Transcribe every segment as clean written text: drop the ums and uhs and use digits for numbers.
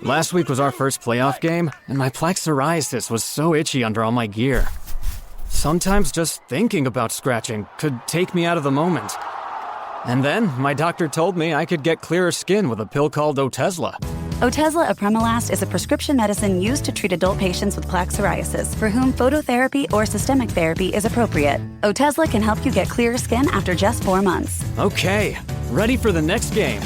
Last week was our first playoff game, and my plaque psoriasis was so itchy under all my gear. Sometimes just thinking about scratching could take me out of the moment. And then my doctor told me I could get clearer skin with a pill called Otezla. Otezla Apremilast is a prescription medicine used to treat adult patients with plaque psoriasis for whom phototherapy or systemic therapy is appropriate. Otezla can help you get clearer skin after just 4 months. Okay, ready for the next game.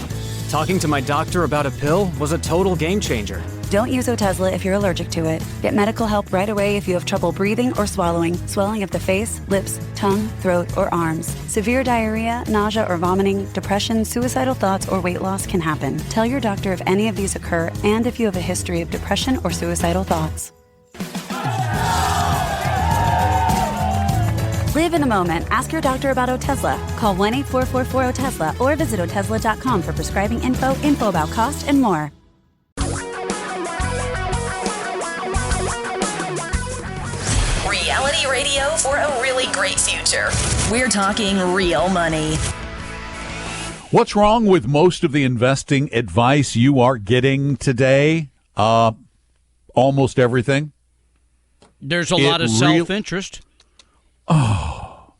Talking to my doctor about a pill was a total game changer. Don't use Otezla if you're allergic to it. Get medical help right away if you have trouble breathing or swallowing, swelling of the face, lips, tongue, throat, or arms. Severe diarrhea, nausea or vomiting, depression, suicidal thoughts, or weight loss can happen. Tell your doctor if any of these occur and if you have a history of depression or suicidal thoughts. Live in the moment. Ask your doctor about Otezla. Call 1-844-4-OTEZLA or visit Otezla.com for prescribing info about cost, and more. Reality radio for a really great future. We're talking real money. What's wrong with most of the investing advice you are getting today? Almost everything. There's a lot of self-interest.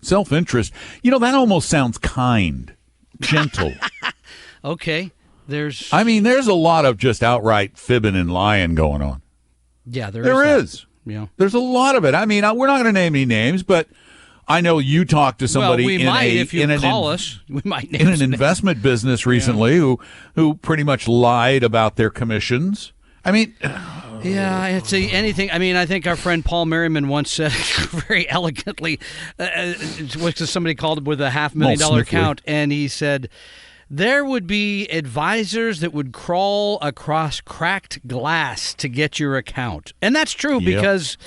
Self-interest. You know, that almost sounds kind, gentle. Okay. There's a lot of just outright fibbing and lying going on. Yeah, there is. Yeah. There's a lot of it. I mean, we're not going to name any names, but I know you talked to somebody in an investment business recently who pretty much lied about their commissions. I mean, yeah, it's anything. I mean, I think our friend Paul Merriman once said very elegantly, somebody called with a $500,000 account, and he said, there would be advisors that would crawl across cracked glass to get your account. And that's true because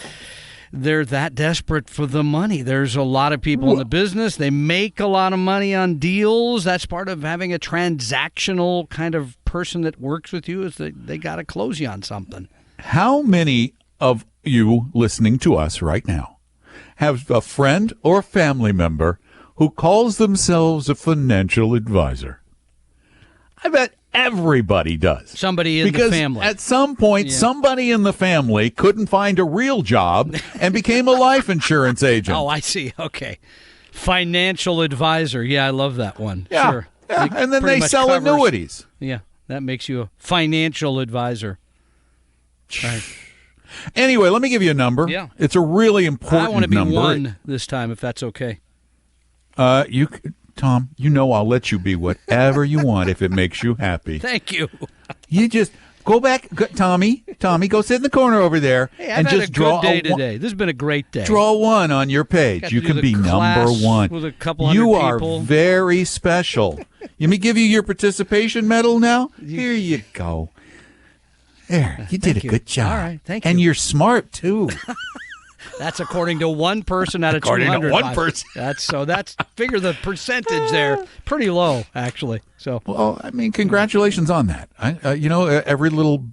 they're that desperate for the money. There's a lot of people in the business. They make a lot of money on deals. That's part of having a transactional kind of person that works with you, is that they got to close you on something. How many of you listening to us right now have a friend or family member who calls themselves a financial advisor? I bet everybody does. Somebody in the family. Because at some point, somebody in the family couldn't find a real job and became a life insurance agent. Oh, I see. Okay. Financial advisor. Yeah, I love that one. Yeah. Sure. Yeah. And then they sell annuities. Yeah, that makes you a financial advisor. Right. Anyway, let me give you a number. Yeah. It's a really important number. I want to be one this time, if that's okay. Tom, you know I'll let you be whatever you want if it makes you happy. Thank you. You just go back, Tommy, go sit in the corner over there and just draw a good day today. This has been a great day. Draw one on your page. You can be number one. With a couple hundred you are people. very special. Let me give you your participation medal now. Here you go. There, you did a good job. All right, thank you. And you're smart too. That's according to one person out of 200. According to one person. That's figure the percentage there. Pretty low, actually. So, well, I mean, congratulations on that. Every little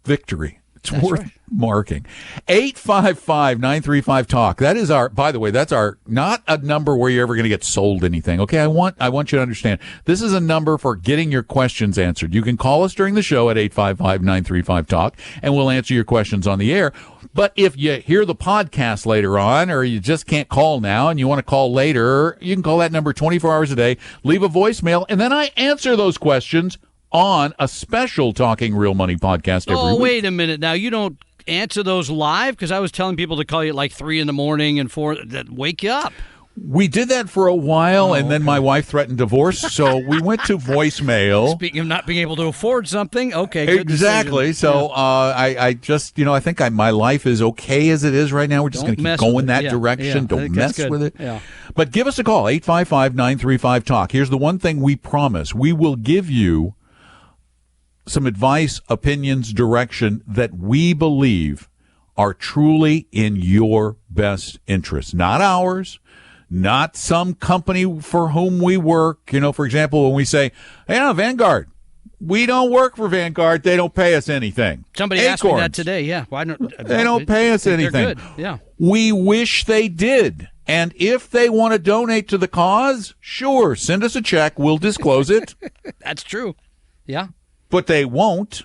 victory, it's worth marking. 855-935-TALK. That is by the way, that's not a number where you're ever going to get sold anything. Okay. I want you to understand this is a number for getting your questions answered. You can call us during the show at 855-935-TALK and we'll answer your questions on the air. But if you hear the podcast later on, or you just can't call now and you want to call later, you can call that number 24 hours a day, leave a voicemail, and then I answer those questions on a special Talking Real Money podcast every week. Oh, wait a minute. Now, you don't answer those live? Because I was telling people to call you at like 3 in the morning and 4 that wake you up. We did that for a while, and then my wife threatened divorce, so we went to voicemail. Speaking of not being able to afford something, okay, good exactly. decision. So I just, I think my life is okay as it is right now. We're just going to keep going that direction. Yeah, don't mess with it. Yeah. But give us a call, 855-935-TALK. Here's the one thing we promise. We will give you some advice, opinions, direction that we believe are truly in your best interest, not ours. Not some company for whom we work. For example, when we say, Vanguard, we don't work for Vanguard. They don't pay us anything. Somebody asked me that today. Yeah. Why don't they don't pay us anything? They're good. Yeah. We wish they did. And if they want to donate to the cause, sure, send us a check. We'll disclose it. That's true. Yeah. But they won't.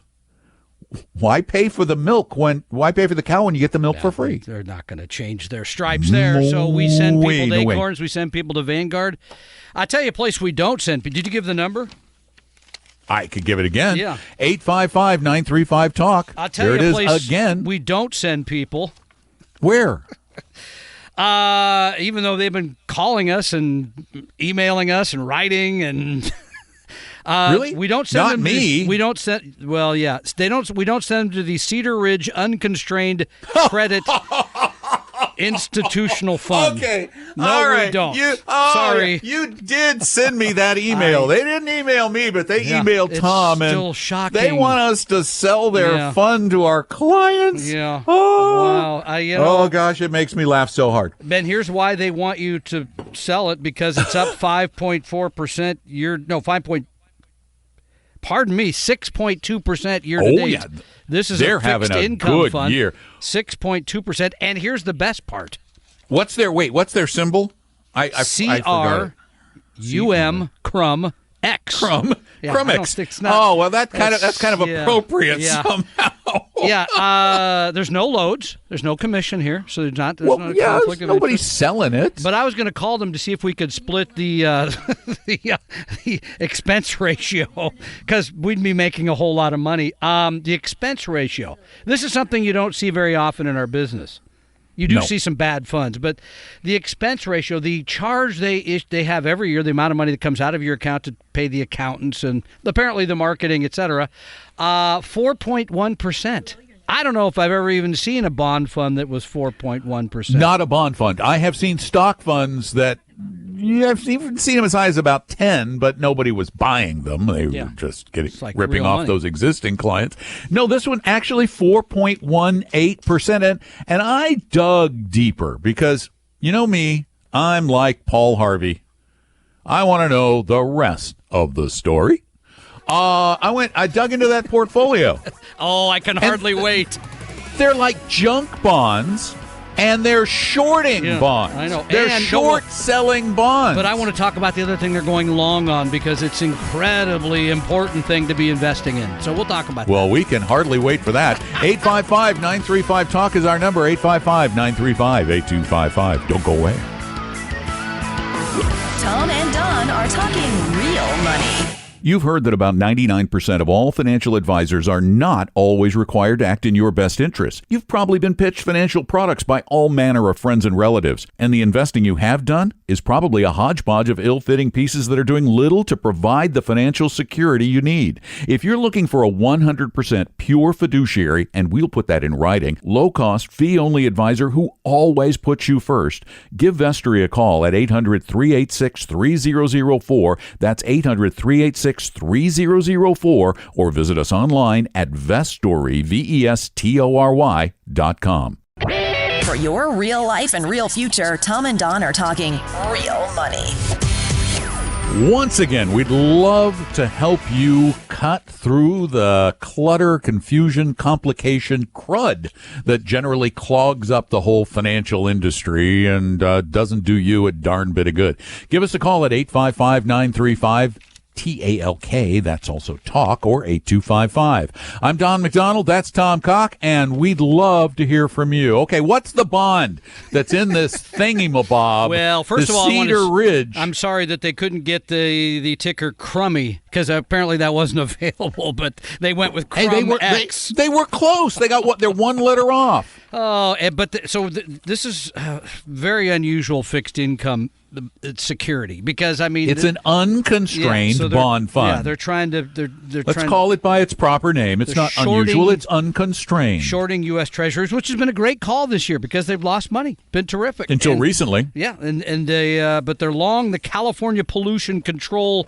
why pay for the milk why pay for the cow when you get the milk for free? They're not going to change their stripes there. So we send people to Acorns. We send people to Vanguard. I tell you a place we don't send. Did you give the number? I could give it again. Yeah. 855-935-TALK. I'll tell there you it a place is again. we don't send people. Where? Even though they've been calling us and emailing us and writing and really? We don't send Not them me. We don't send we don't send them to the Cedar Ridge Unconstrained Credit Institutional Fund. Okay. No, all right. we don't. Sorry. You did send me that email. They didn't email me, but they emailed Tom. It's still and shocking. They want us to sell their fund to our clients. Yeah. Oh. Wow. Oh, gosh, it makes me laugh so hard. Ben, here's why they want you to sell it, because it's up 5.4% 6.2% year to date. Yeah. This is They're a fixed having a income good fund. year. 6.2%. And here's the best part. What's their symbol? I forgot it. CRUM X. Crumb. Yeah, Crumb I don't X. think it's not- Oh, well, that's kind of appropriate yeah. somehow. Yeah, there's no loads. There's no commission here, so there's not a conflict of nobody's interest. selling it. But I was going to call them to see if we could split the the expense ratio, because we'd be making a whole lot of money. The expense ratio. This is something you don't see very often in our business. You do see some bad funds, but the expense ratio, the charge they have every year, the amount of money that comes out of your account to pay the accountants and apparently the marketing, et cetera, 4.1%. I don't know if I've ever even seen a bond fund that was 4.1%. Not a bond fund. I have seen stock funds that I've even seen them as high as about 10, but nobody was buying them. They were just ripping off those existing clients. No, this one actually 4.18%. And I dug deeper because, you know me, I'm like Paul Harvey. I want to know the rest of the story. I dug into that portfolio. Oh, I can hardly wait. They're like junk bonds. And they're shorting bonds. I know. They're short-selling bonds. But I want to talk about the other thing they're going long on, because it's an incredibly important thing to be investing in. So we'll talk about that. Well, we can hardly wait for that. 855-935-TALK is our number. 855-935-8255. Don't go away. Tom and Don are talking real money. You've heard that about 99% of all financial advisors are not always required to act in your best interest. You've probably been pitched financial products by all manner of friends and relatives, and the investing you have done is probably a hodgepodge of ill-fitting pieces that are doing little to provide the financial security you need. If you're looking for a 100% pure fiduciary, and we'll put that in writing, low-cost, fee-only advisor who always puts you first, give Vestory a call at 800-386-3004. That's 800-386-3004, or visit us online at Vestory, VESTORY.com. For your real life and real future, Tom and Don are talking real money. Once again, we'd love to help you cut through the clutter, confusion, complication, crud that generally clogs up the whole financial industry and doesn't do you a darn bit of good. Give us a call at 855-935 TALK, that's also talk, or 8255. I'm Don McDonald, that's Tom Cock, and we'd love to hear from you. Okay, what's the bond that's in this thingy-mabob? Well, first of all, Cedar Ridge. I'm sorry that they couldn't get the ticker Crummy, because apparently that wasn't available, but they went with Crumb X. They were close. They got they're one letter off. Oh, but this is very unusual fixed income security, because it's an unconstrained bond fund. Yeah, they're trying to. Let's call it by its proper name. It's not unusual. It's unconstrained. Shorting U.S. Treasuries, which has been a great call this year because they've lost money. Been terrific until recently. Yeah, and but they're long the California Pollution Control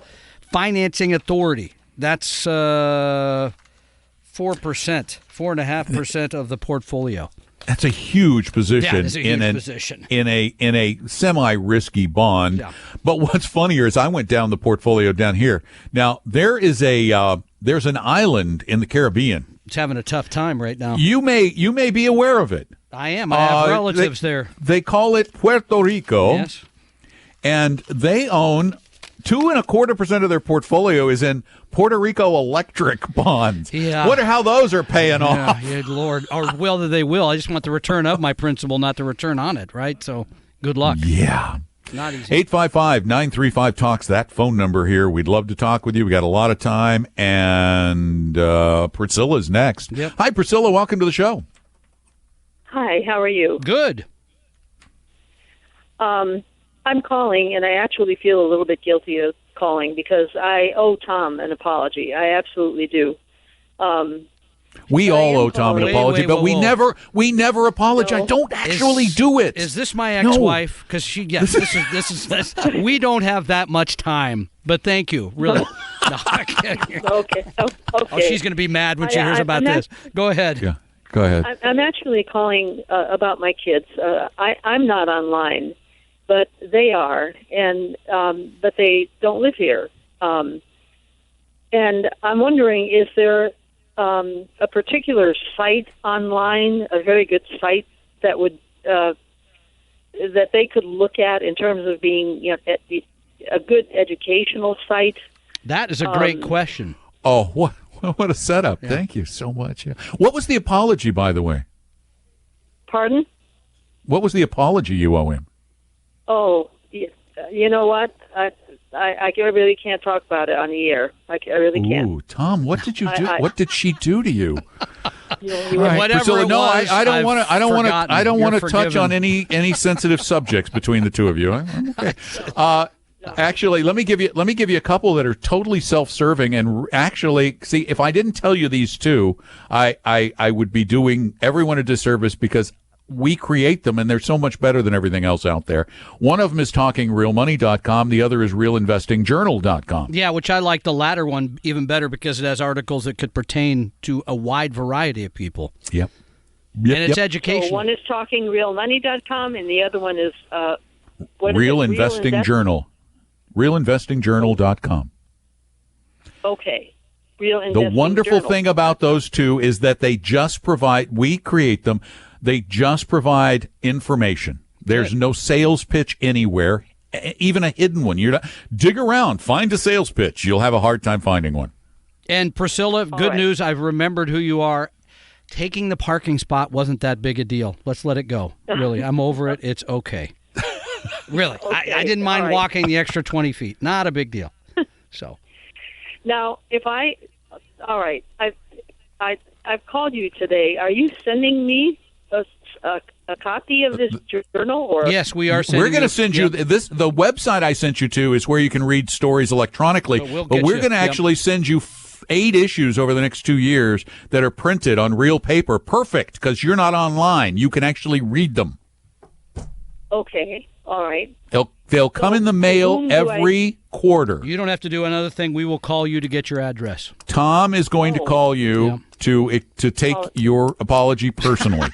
Financing Authority. That's 4%, 4.5% of the portfolio. That's a huge position. Yeah, it's a huge position in a semi-risky bond. Yeah. But what's funnier is I went down the portfolio down here. Now there is there's an island in the Caribbean. It's having a tough time right now. You may be aware of it. I am. I have relatives there. They call it Puerto Rico. Yes. And they own 2.25% of their portfolio is in Puerto Rico electric bonds. Yeah. Wonder how those are paying off. Yeah, Lord. Or whether they will. I just want the return of my principal, not the return on it, right? So good luck. Yeah. Not easy. 855-935-TALKS, that phone number here. We'd love to talk with you. We got a lot of time. And Priscilla's next. Yep. Hi, Priscilla. Welcome to the show. Hi, how are you? Good. I'm calling, and I actually feel a little bit guilty of calling because I owe Tom an apology. I absolutely do. We all owe Tom an apology, but we never apologize. No. Don't actually do it. Is this my ex-wife? Because this. We don't have that much time, but thank you, really. No, I can't. Okay. Oh, she's going to be mad when she hears about this. Go ahead. Yeah, go ahead. I'm actually calling about my kids. I'm not online, but they are, and but they don't live here. And I'm wondering, is there a particular site online, a very good site that would that they could look at in terms of being, a good educational site? That is a great question. Oh, what a setup. Yeah. Thank you so much. Yeah. What was the apology, by the way? Pardon? What was the apology you owe him? Oh, you know what? I really can't talk about it on the air. I really can't. Ooh, Tom, what did you do? What did she do to you? Right. Whatever Priscilla, it no, was, I don't want to. I don't want to touch on forgiven. any sensitive subjects between the two of you. I'm okay. Actually, let me give you a couple that are totally self-serving and actually see. If I didn't tell you these two, I would be doing everyone a disservice because we create them and they're so much better than everything else out there. One of them is talkingrealmoney.com. The other is realinvestingjournal.com. Yeah, which I like the latter one even better because it has articles that could pertain to a wide variety of people. Yep. And it's educational. So one is talkingrealmoney.com and the other one is Real Investing Journal. Realinvestingjournal.com. Okay. The wonderful thing about those two is that they just provide, we create them, they just provide information. There's no sales pitch anywhere, even a hidden one. You're not, dig around, find a sales pitch. You'll have a hard time finding one. And Priscilla, good news, I've remembered who you are. Taking the parking spot wasn't that big a deal. Let's let it go. Really, I'm over it. It's okay. Really, Okay, I didn't mind all right. walking the extra 20 feet. Not a big deal. So Now, all right, I've called you today. Are you sending me a copy of this journal? Or yes, we are. We're going to send you this. The website I sent you to is where you can read stories electronically. But we're going to actually send you 8 issues over the next 2 years that are printed on real paper. Perfect, because you're not online. You can actually read them. Okay, all right. They'll come in the mail every quarter. You don't have to do another thing. We will call you to get your address. Tom is going to call you to take your apology personally.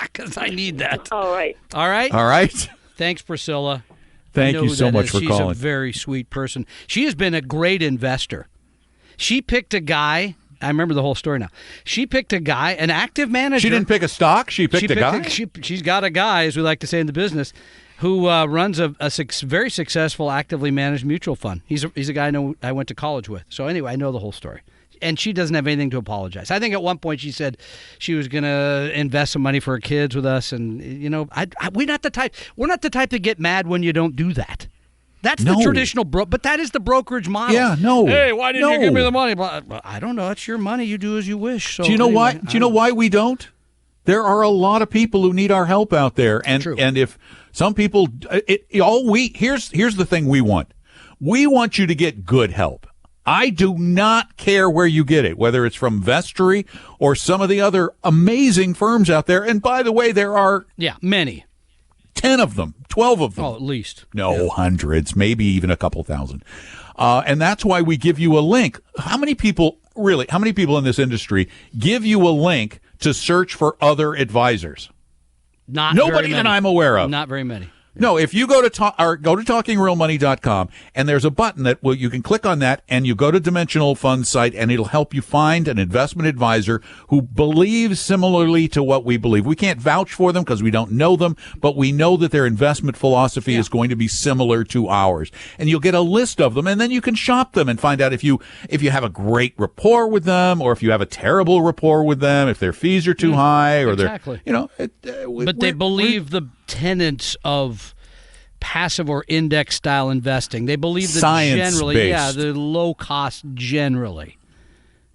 Because I need that. All right. All right? All right. Thanks, Priscilla. Thank you so much for calling. She's a very sweet person. She has been a great investor. She picked a guy. I remember the whole story now. She picked a guy, an active manager. She didn't pick a stock. She picked a guy. She's got a guy, as we like to say in the business, who runs a very successful, actively managed mutual fund. He's a guy I went to college with. So anyway, I know the whole story. And she doesn't have anything to apologize. I think at one point she said she was going to invest some money for her kids with us, and we're not the type to get mad when you don't do that. That's the traditional but that is the brokerage model. Yeah, no. Hey, why didn't you give me the money? Well, I don't know. It's your money. You do as you wish. So do you know why? Do you know why we don't? There are a lot of people who need our help out there, and if some people, here's the thing we want. We want you to get good help. I do not care where you get it, whether it's from Vestory or some of the other amazing firms out there. And by the way, there are many. 10 of them, 12 of them. Oh, at least. No, hundreds, maybe even a couple thousand. And that's why we give you a link. How many people in this industry give you a link to search for other advisors? Not nobody very many. that I'm aware of. Not very many. No, if you go to talkingrealmoney.com, and there's a button that you can click on that, and you go to Dimensional Fund's site, and it'll help you find an investment advisor who believes similarly to what we believe. We can't vouch for them because we don't know them, but we know that their investment philosophy is going to be similar to ours. And you'll get a list of them, and then you can shop them and find out if you have a great rapport with them, or if you have a terrible rapport with them, if their fees are too high, or exactly. But they believe the tenets of passive or index style investing. They believe that generally, the low cost generally,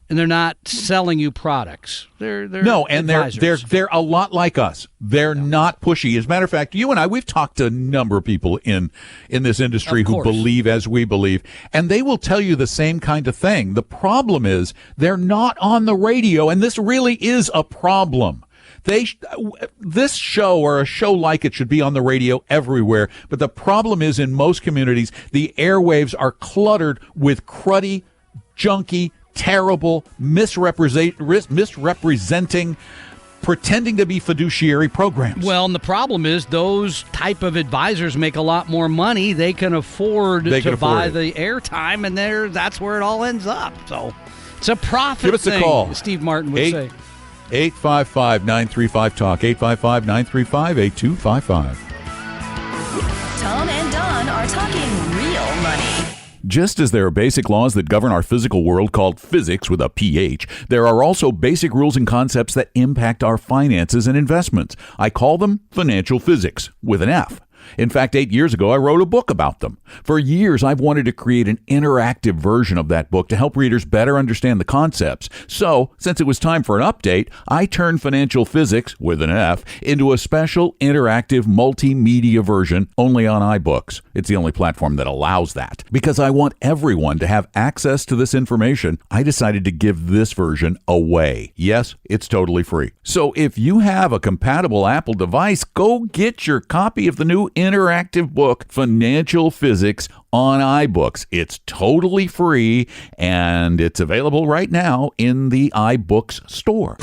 and they're not selling you products. They're advisors. they're a lot like us. They're not pushy. As a matter of fact, you and I, we've talked to a number of people in this industry who believe as we believe, and they will tell you the same kind of thing. The problem is they're not on the radio, and this really is a problem. This show or a show like it should be on the radio everywhere, but the problem is in most communities, the airwaves are cluttered with cruddy, junky, terrible, misrepresenting, pretending to be fiduciary programs. Well, and the problem is those type of advisors make a lot more money. They can afford to buy the airtime, and that's where it all ends up. So it's a profit Give us thing, a call. Steve Martin would say. 855-935-TALK, 855-935-8255. Tom and Don are talking real money. Just as there are basic laws that govern our physical world called physics with a PH, there are also basic rules and concepts that impact our finances and investments. I call them financial physics with an F. In fact, 8 years ago, I wrote a book about them. For years, I've wanted to create an interactive version of that book to help readers better understand the concepts. So, since it was time for an update, I turned financial physics, with an F, into a special interactive multimedia version only on iBooks. It's the only platform that allows that. Because I want everyone to have access to this information, I decided to give this version away. Yes, it's totally free. So, if you have a compatible Apple device, go get your copy of the new interactive book, Financial Physics, on iBooks. It's totally free, and it's available right now in the iBooks store.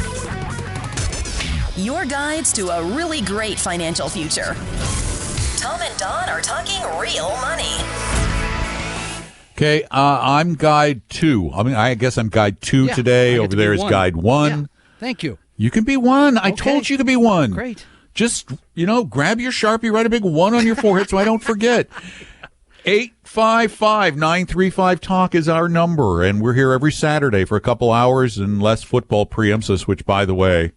Your guides to a really great financial future. Tom and Don are talking real money. Okay, I'm guide 2. I guess I'm guide 2 today. Over there is guide 1. Yeah. Thank you. You can be 1. I told you to be 1. Great. Just, grab your Sharpie, write a big 1 on your forehead so I don't forget. 855-935-TALK is our number, and we're here every Saturday for a couple hours unless football preempts us, which, by the way,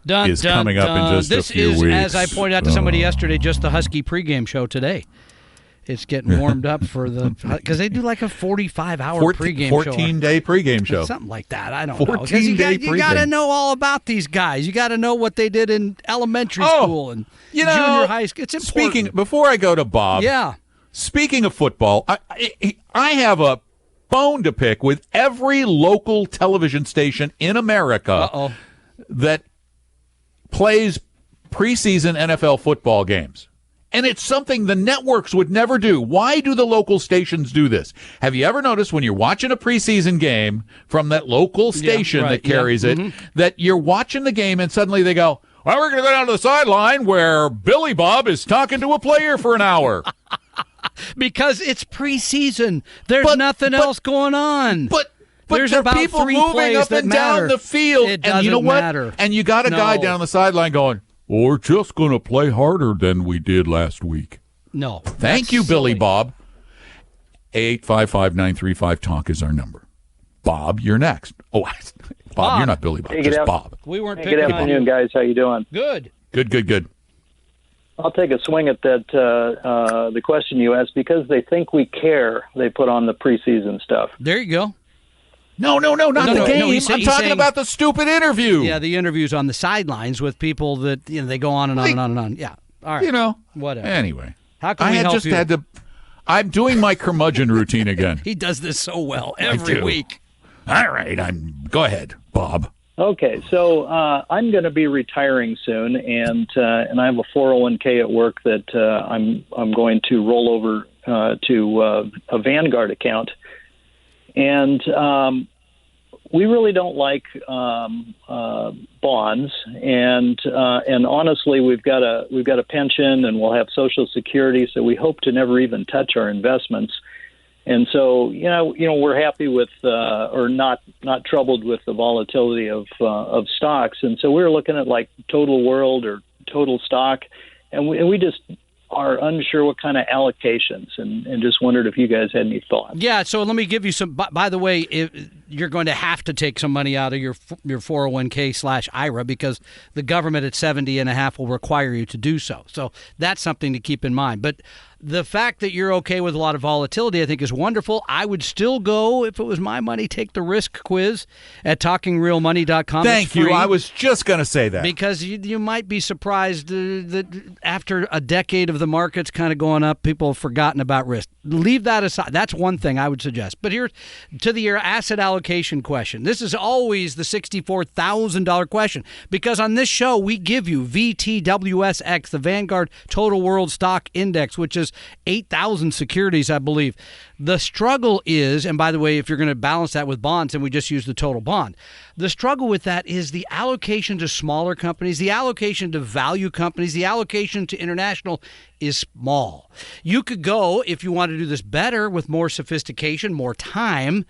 is coming up in just a few weeks. As I pointed out to somebody yesterday, just the Husky pregame show today. It's getting warmed up for because they do like a 45-hour pregame show. 14-day pregame show. Something like that. I don't know. 14-day pregame. You got to know all about these guys. You got to know what they did in elementary school and junior high school. It's important. Before I go to Bob. Yeah. Speaking of football, I have a bone to pick with every local television station in America that plays preseason NFL football games. And it's something the networks would never do. Why do the local stations do this? Have you ever noticed when you're watching a preseason game from that local station that carries it, that you're watching the game and suddenly they go, well, we're going to go down to the sideline where Billy Bob is talking to a player for an hour. Because it's preseason. There's nothing else going on. But there's there are about people 3 moving plays up and down the field. It and you know what? matter. And you got a guy down the sideline going, well, we're just going to play harder than we did last week. No. Thank you, Billy Bob. 855-935-TALK is our number. Bob, you're next. Oh, Bob, you're not Billy Bob, just Bob. We weren't picking on you. Good afternoon, guys. How you doing? Good. Good. I'll take a swing at that. The question you asked, because they think we care, they put on the preseason stuff. There you go. No, not the game. I'm talking about the stupid interview. Yeah, the interviews on the sidelines with people that they go on and on and on and on. Yeah, all right. Whatever. Anyway, how can we help you? I'm doing my curmudgeon routine again. He does this so well every week. All right, go ahead, Bob. Okay, so I'm going to be retiring soon, and I have a 401k at work that I'm going to roll over to a Vanguard account. And we really don't like bonds, and honestly, we've got a pension, and we'll have Social Security, so we hope to never even touch our investments. And so, we're happy with or not troubled with the volatility of stocks. And so we're looking at like Total World or Total Stock, and we just are unsure what kind of allocations, and just wondered if you guys had any thoughts. Yeah, so let me give you some. By the way, you're going to have to take some money out of your 401k/IRA because the government at 70.5 will require you to do so. So that's something to keep in mind. But the fact that you're okay with a lot of volatility, I think, is wonderful. I would still go, if it was my money, take the risk quiz at talkingrealmoney.com. Thank you. I was just going to say that. Because you might be surprised that after a decade of the markets kind of going up, people have forgotten about risk. Leave that aside. That's one thing I would suggest. But here, to your asset allocation question. This is always the $64,000 question because on this show, we give you VTWSX, the Vanguard Total World Stock Index, which is 8,000 securities, I believe. The struggle is, and by the way, if you're going to balance that with bonds, and we just use the total bond, the struggle with that is the allocation to smaller companies, the allocation to value companies, the allocation to international is small. You could go, if you want to do this better with more sophistication, more time,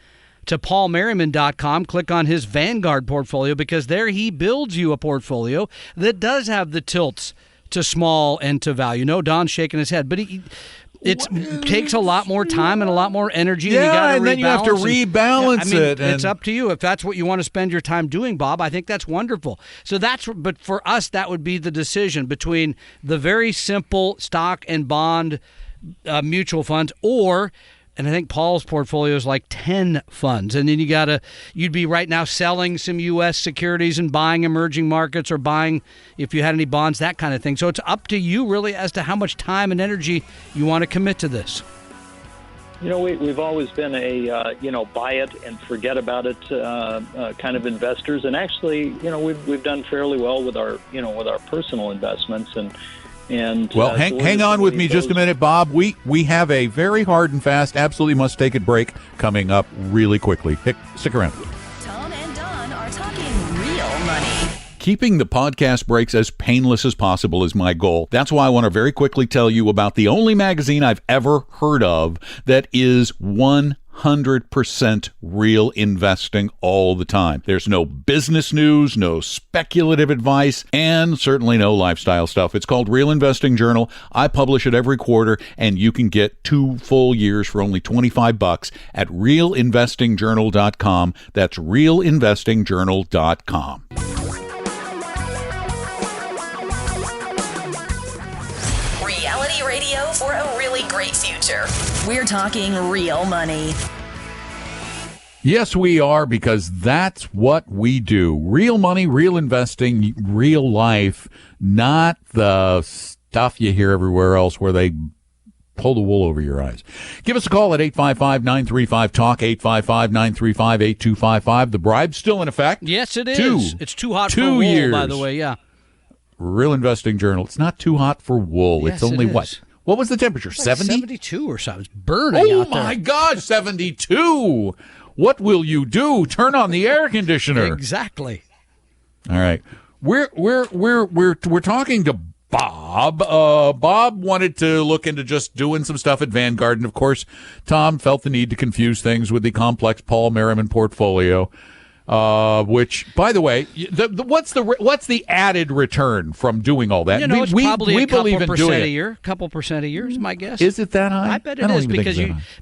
to paulmerriman.com, click on his Vanguard portfolio, because there he builds you a portfolio that does have the tilts to small and to value. No, Don's shaking his head, but it takes a lot more time and a lot more energy. Yeah, and then you have to rebalance it. It's up to you. If that's what you want to spend your time doing, Bob, I think that's wonderful. So but for us, that would be the decision between the very simple stock and bond mutual funds and I think Paul's portfolio is like 10 funds. And then you'd be right now selling some U.S. securities and buying emerging markets or buying, if you had any bonds, that kind of thing. So it's up to you really as to how much time and energy you want to commit to this. We've always been a, buy it and forget about it kind of investors. And actually, we've done fairly well with our personal investments. Well, hang on with me just a minute, Bob. We have a very hard and fast, absolutely must take it break coming up really quickly. Stick around. Tom and Don are talking real money. Keeping the podcast breaks as painless as possible is my goal. That's why I want to very quickly tell you about the only magazine I've ever heard of that is 100% real investing all the time. There's no business news, no speculative advice, and certainly no lifestyle stuff. It's called Real Investing Journal. I publish it every quarter, and you can get 2 full years for only $25 at realinvestingjournal.com. That's realinvestingjournal.com. Reality radio for a really great future. We're talking real money. Yes, we are, because that's what we do. Real money, real investing, real life, not the stuff you hear everywhere else where they pull the wool over your eyes. Give us a call at 855-935-TALK, 855-935-8255. The bribe's still in effect. Yes, it is. It's too hot for wool, by the way, yeah. Real Investing Journal. It's not too hot for wool. Yes, it's only what? What was the temperature? 70? 72 or something. It's burning out there. Oh, my God, 72. What will you do? Turn on the air conditioner. Exactly. All right. We're talking to Bob. Bob wanted to look into just doing some stuff at Vanguard, and of course, Tom felt the need to confuse things with the complex Paul Merriman portfolio. Which, by the way, what's the added return from doing all that? It's probably a couple percent a year. Couple percent a year is my guess. Is it that high? I bet it is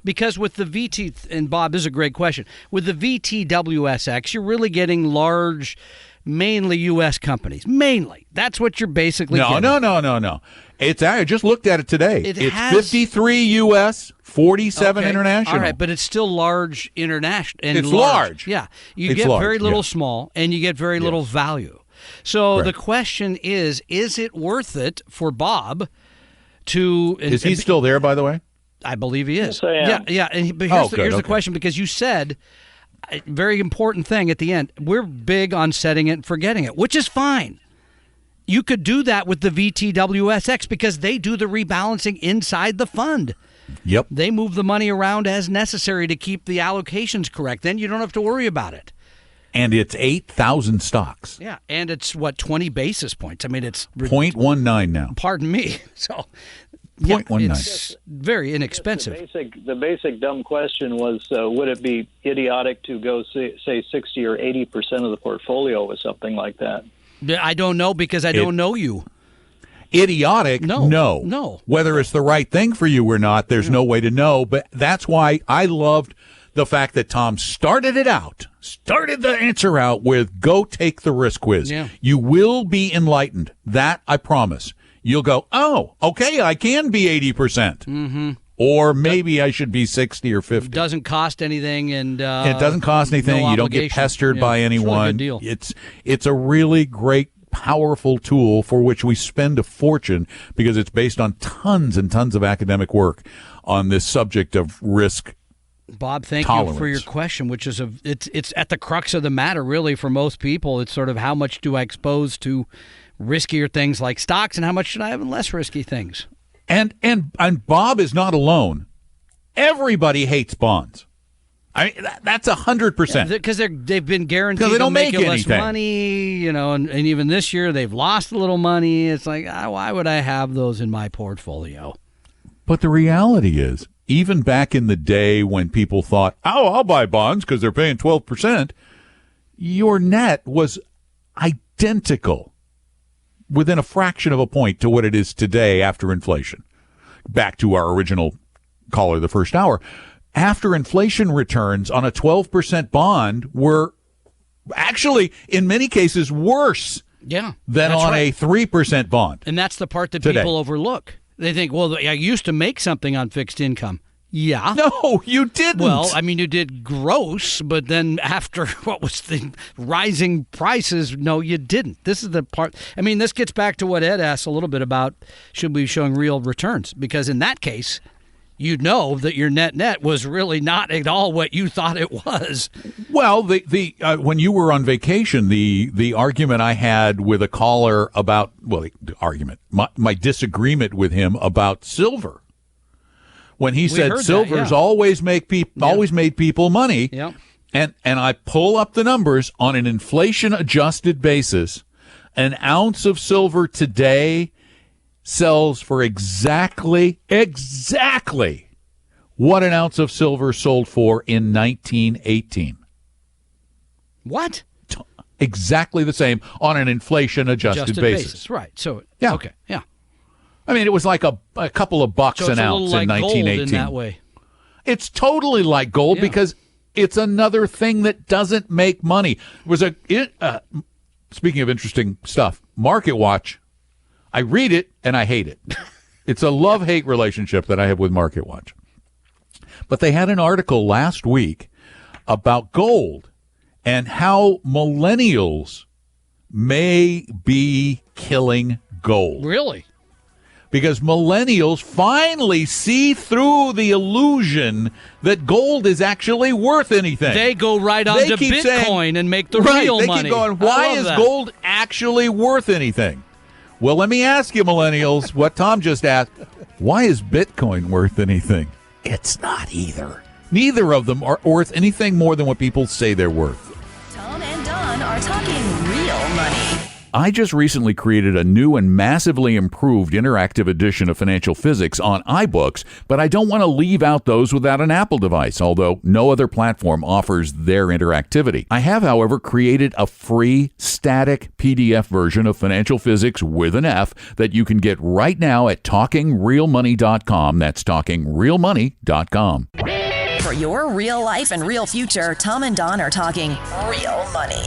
because with the VT, and Bob, this is a great question. With the VTWSX, you're really getting large, mainly U.S. companies. Mainly, that's what you're basically getting. No. I just looked at it today. It's 53 U.S., 47 international. All right, but it's still large international. It's large. Yeah. You get very little small, and you get very little value. So the question is it worth it for Bob to... Is he still there, by the way? I believe he is. Yes, I am. Yeah. But here's the question, because you said... a very important thing at the end. We're big on setting it and forgetting it, which is fine. You could do that with the VTWSX because they do the rebalancing inside the fund. Yep. They move the money around as necessary to keep the allocations correct. Then you don't have to worry about it. And it's 8,000 stocks. Yeah, and it's, 20 basis points. I mean, it's... 0.19 now. Pardon me. So... 0.19. It's very inexpensive. The basic dumb question was, would it be idiotic to go say 60 or 80% of the portfolio with something like that? I don't know because I don't know you. Idiotic? No. Whether it's the right thing for you or not, there's no way to know. But that's why I loved the fact that Tom started the answer out with, go take the risk quiz. Yeah. You will be enlightened. That I promise. You'll go, oh, okay, I can be 80%. Mm-hmm. Or maybe I should be 60 or 50. It doesn't cost anything. And it doesn't cost anything. No You don't get pestered by anyone. It's a really good deal. It's a really great, powerful tool for which we spend a fortune because it's based on tons and tons of academic work on this subject of risk. Bob, thank tolerance. you for your question, which is it's at the crux of the matter, really, for most people. It's sort of how much do I expose to riskier things like stocks and how much should I have in less risky things? And Bob is not alone. Everybody hates bonds. I mean, that's 100%. Because they've been guaranteed they don't to make you less anything. money, and even this year they've lost a little money. It's like, why would I have those in my portfolio? But the reality is, even back in the day when people thought, I'll buy bonds because they're paying 12%, your net was identical within a fraction of a point to what it is today after inflation. Back to our original caller the first hour. After inflation returns on a 12% bond were actually, in many cases, worse than on a 3% bond. And that's the part that today. People overlook. They think, well, I used to make something on fixed income. Yeah. No, you didn't. Well, I mean, you did gross, but then after what was the rising prices, no, you didn't. This is the part. I mean, this gets back to what Ed asked a little bit about, should we be showing real returns? Because in that case, you'd know that your net was really not at all what you thought it was. Well, the when you were on vacation, the argument I had with a caller about, the argument, my disagreement with him about silver. When he said silver's always made people money, and I pull up the numbers on an inflation-adjusted basis, an ounce of silver today sells for exactly what an ounce of silver sold for in 1918. What? Exactly the same on an inflation-adjusted basis. Right. So, yeah. Okay, yeah. I mean, it was like a couple of bucks an ounce in 1918. Gold in that way. It's totally like gold because it's another thing that doesn't make money. It was speaking of interesting stuff, Market Watch. I read it and I hate it. It's a love-hate relationship that I have with Market Watch. But they had an article last week about gold and how millennials may be killing gold. Really? Because millennials finally see through the illusion that gold is actually worth anything. They go right onto Bitcoin and make the real money. They keep going, why is gold actually worth anything? Well, let me ask you, millennials, what Tom just asked. Why is Bitcoin worth anything? It's not either. Neither of them are worth anything more than what people say they're worth. Tom and Don are talking real money. I just recently created a new and massively improved interactive edition of Financial Physics on iBooks, but I don't want to leave out those without an Apple device, although no other platform offers their interactivity. I have, however, created a free static PDF version of Financial Physics with an F that you can get right now at TalkingRealMoney.com. That's TalkingRealMoney.com. For your real life and real future, Tom and Don are talking real money.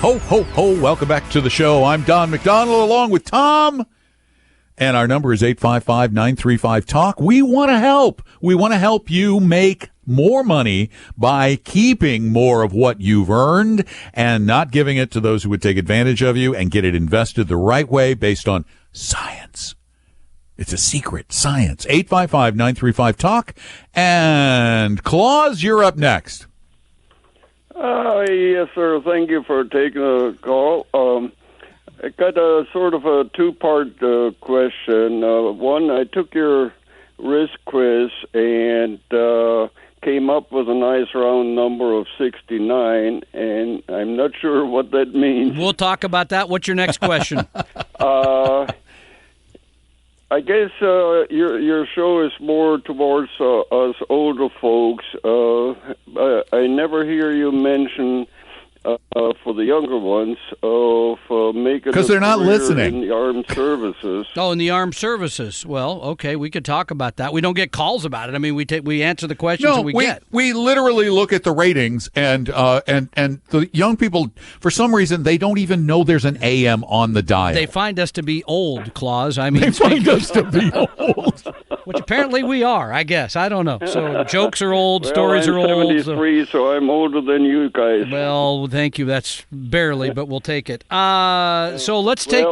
Ho, ho, ho. Welcome back to the show. I'm Don McDonald along with Tom. And our number is 855-935-TALK. We want to help. We want to help you make more money by keeping more of what you've earned and not giving it to those who would take advantage of you, and get it invested the right way based on science. It's a secret science. 855-935-TALK. And Claus, you're up next. Yes, sir. Thank you for taking a call. I got a sort of a two-part question. One, I took your risk quiz, and came up with a nice round number of 69, and I'm not sure what that means. We'll talk about that. What's your next question? I guess your show is more towards us older folks. I never hear you mention for the younger ones of making because they're not listening in the armed services. Oh, in the armed services. Well, okay, we could talk about that. We don't get calls about it. I mean, we answer the questions that we get. We literally look at the ratings, and the young people, for some reason, they don't even know there's an AM on the dial. They find us to be old, Claus. I mean, they find us to be old. Which apparently we are, I guess. I don't know. So jokes are old, Well, stories I'm are old. 73, so I'm older than you guys. Well, thank you. That's barely, but we'll take it. So let's take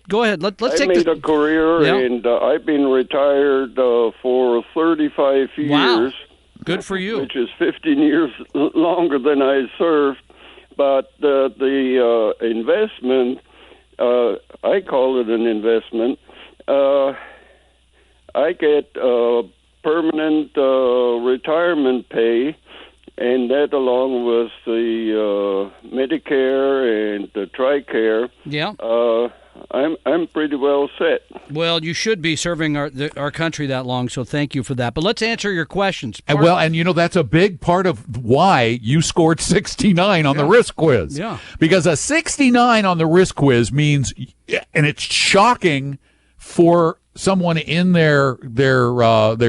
go ahead. Let's take made a career, and I've been retired for 35 years. Wow. Good for you. Which is 15 years longer than I served. But the investment, I call it an investment. I get permanent retirement pay, and that along with the Medicare and the TRICARE. Yeah. I'm pretty well set. Well, you should be serving our country that long, so thank you for that. But let's answer your questions. And that's a big part of why you scored 69 on the risk quiz. Yeah. Because a 69 on the risk quiz means, and it's shocking for someone in their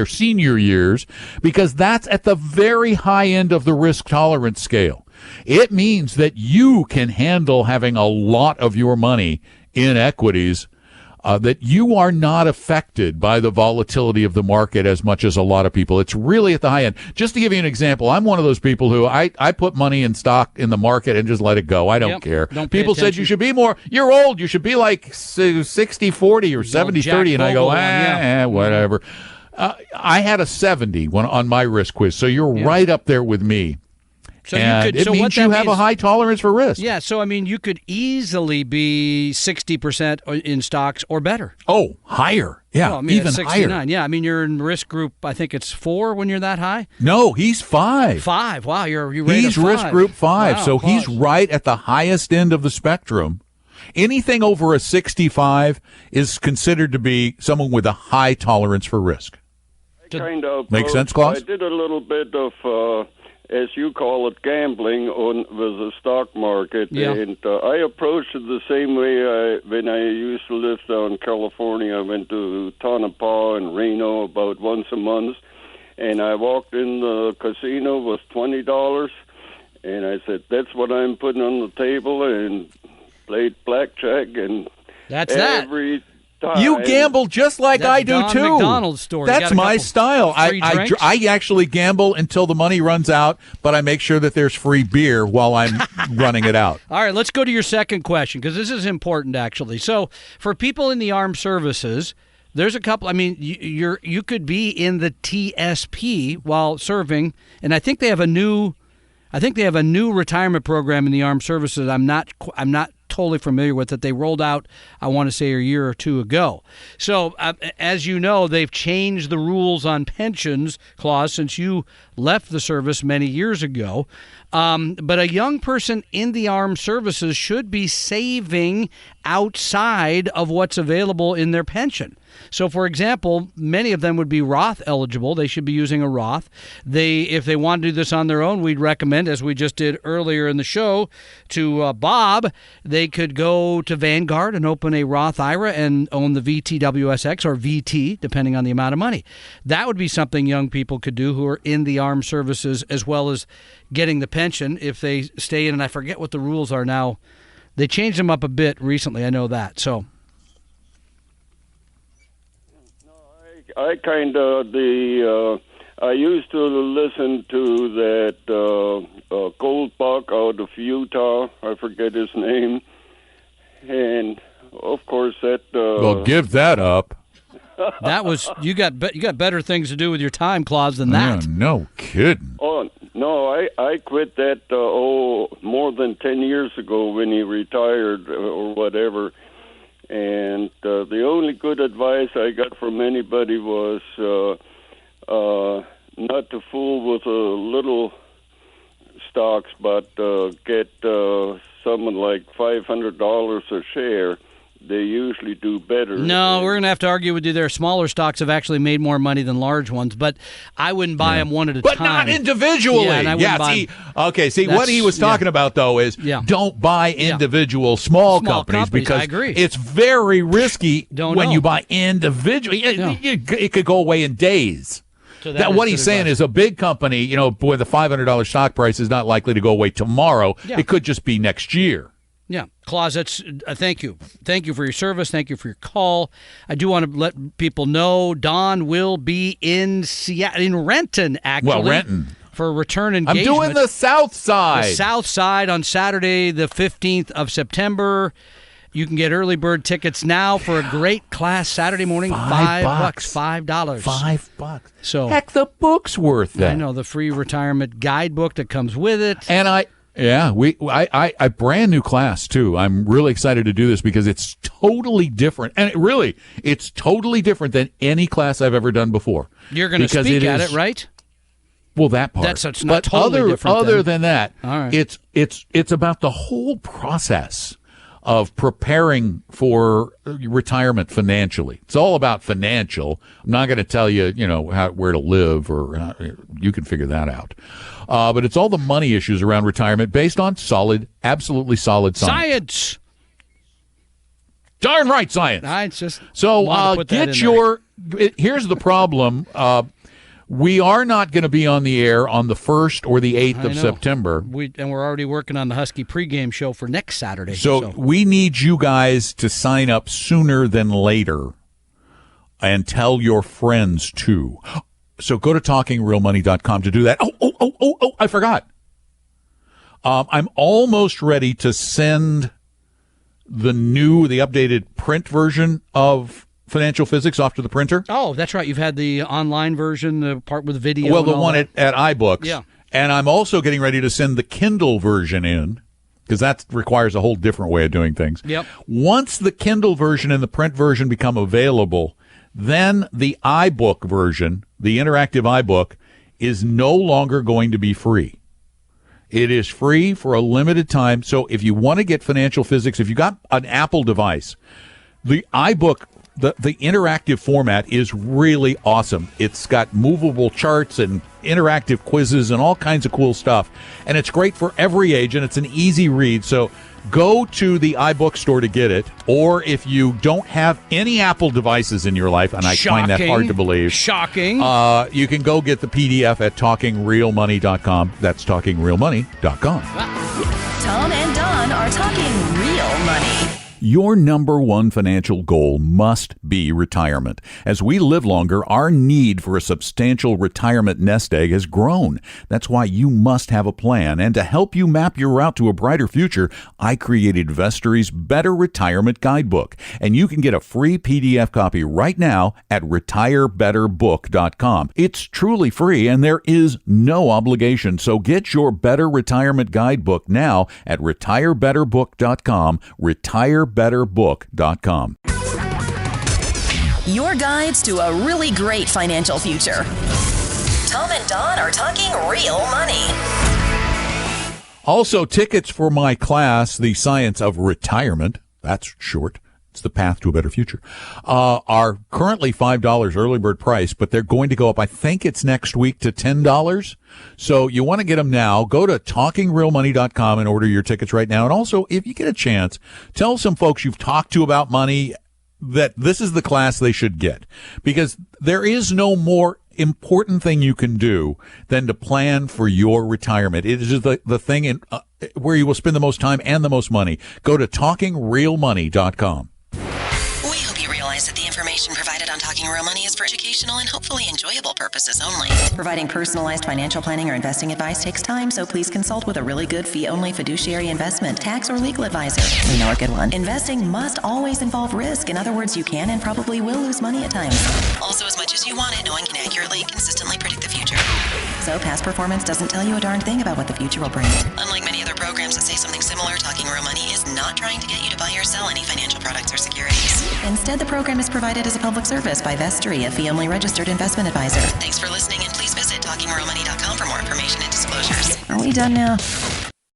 senior years, because that's at the very high end of the risk tolerance scale. It means that you can handle having a lot of your money in equities, that you are not affected by the volatility of the market as much as a lot of people. It's really at the high end. Just to give you an example, I'm one of those people who I put money in stock in the market and just let it go. I don't care. People said you should be more, you're old, you should be like 60-40 or 70-30, and I go, whatever. I had a 70 on my risk quiz, so you're right up there with me. So and it means you have a high tolerance for risk. Yeah, so I mean, you could easily be 60% in stocks or better. Oh, higher. Yeah, well, I mean, even 69. higher. Yeah, I mean, you're in risk group, I think it's 4 when you're that high? No, he's 5. 5. Wow, you're He's risk group 5, wow, so he's right at the highest end of the spectrum. Anything over a 65 is considered to be someone with a high tolerance for risk. Make sense, Klaus? I did a little bit of as you call it, gambling with the stock market. Yeah. And I approached it the same way when I used to live down in California. I went to Tonopah and Reno about once a month, and I walked in the casino with $20, and I said, that's what I'm putting on the table, and played blackjack, and every time. You gamble just like I do Don too. McDonald's story. That's my style. I actually gamble until the money runs out, but I make sure that there's free beer while I'm running it out. All right, let's go to your second question, because this is important actually. So, for people in the armed services, there's a couple. I mean, you could be in the TSP while serving, and I think they have a new retirement program in the armed services. I'm not totally familiar with it. They rolled out, I want to say, a year or two ago. So, as you know, they've changed the rules on pensions, Claus, since you left the service many years ago. But a young person in the armed services should be saving outside of what's available in their pension. So, for example, many of them would be Roth eligible. They should be using a Roth. If they want to do this on their own, we'd recommend, as we just did earlier in the show, to Bob, they could go to Vanguard and open a Roth IRA and own the VTWSX or VT, depending on the amount of money. That would be something young people could do who are in the armed services, as well as getting the pension if they stay in. And I forget what the rules are now. They changed them up a bit recently. I know that. So. I kind of I used to listen to that Goldbach out of Utah. I forget his name, and of course that. Well, give that up. That was you got better things to do with your time, Claus, than that. Yeah, no kidding. Oh no, I quit that more than 10 years ago when he retired or whatever. And the only good advice I got from anybody was not to fool with little stocks, but get something like $500 a share. They usually do better. No, we're going to have to argue with you there. Smaller stocks have actually made more money than large ones, but I wouldn't buy them one at a time. But not individually. Yeah, what he was talking about, though, is don't buy individual small companies because I agree. It's very risky when you buy individually. It could go away in days. So what he's saying is a big company, with a $500 stock price is not likely to go away tomorrow. Yeah. It could just be next year. Yeah, Closets, thank you. Thank you for your service. Thank you for your call. I do want to let people know Don will be in Renton, actually. Well, Renton. For a return engagement. I'm doing the South Side. The South Side on Saturday, the 15th of September. You can get early bird tickets now for a great class Saturday morning. $5. $5. $5. So, heck, the book's worth that. I know, the free retirement guidebook that comes with it. And I brand new class too. I'm really excited to do this because it's totally different, and it's totally different than any class I've ever done before. You're going to speak at it, right? Well, that part. That's not totally different. Other than that, all right. It's about the whole process of preparing for retirement financially. It's all about financial. I'm not going to tell you, where to live, or you can figure that out. But it's all the money issues around retirement based on absolutely solid science. Darn right, science. I just here's the problem. We are not going to be on the air on the 1st or the 8th of September. We're already working on the Husky pregame show for next Saturday. So we need you guys to sign up sooner than later and tell your friends too. So go to talkingrealmoney.com to do that. Oh, I forgot. I'm almost ready to send the updated print version of Financial Physics off to the printer. Oh, that's right. You've had the online version, the part with video. Well, the one at iBooks. Yeah. And I'm also getting ready to send the Kindle version in, because that requires a whole different way of doing things. Yep. Once the Kindle version and the print version become available, then the iBook version, the interactive iBook, is no longer going to be free. It is free for a limited time. So if you want to get Financial Physics, if you got an Apple device, the iBook, the interactive format is really awesome. It's got movable charts and interactive quizzes and all kinds of cool stuff. And it's great for every age, and it's an easy read. So go to the iBook store to get it. Or if you don't have any Apple devices in your life, and I find that hard to believe. Shocking. You can go get the PDF at talkingrealmoney.com. That's talkingrealmoney.com. Tom and Don are talking real money. Your number one financial goal must be retirement. As we live longer, our need for a substantial retirement nest egg has grown. That's why you must have a plan. And to help you map your route to a brighter future, I created Vestory's Better Retirement Guidebook. And you can get a free PDF copy right now at retirebetterbook.com. It's truly free and there is no obligation. So get your Better Retirement Guidebook now at retirebetterbook.com. retirebetterbook.com. Your guides to a really great financial future. Tom and Don are talking real money. Also, tickets for my class, The Science of Retirement, that's short, it's the path to a better future, are currently $5 early bird price, but they're going to go up, I think it's next week, to $10. So you want to get them now. Go to talkingrealmoney.com and order your tickets right now. And also, if you get a chance, tell some folks you've talked to about money that this is the class they should get, because there is no more important thing you can do than to plan for your retirement. It is the thing in where you will spend the most time and the most money. Go to talkingrealmoney.com. We hope you realize that the information provided on Talking Real Money is for educational and hopefully enjoyable purposes only. Providing personalized financial planning or investing advice takes time, so please consult with a really good fee-only fiduciary investment, tax, or legal advisor. We know a good one. Investing must always involve risk. In other words, you can and probably will lose money at times. Also, as much as you want it, no one can accurately, consistently predict the future. So past performance doesn't tell you a darn thing about what the future will bring. Unlike many other programs that say something similar, Talking Real Money is not trying to get you to buy or sell any financial products or securities. Instead, the program is provided as a public service by Vestory, a fee-only registered investment advisor. Thanks for listening, and please visit TalkingRealMoney.com for more information and disclosures. Are we done now?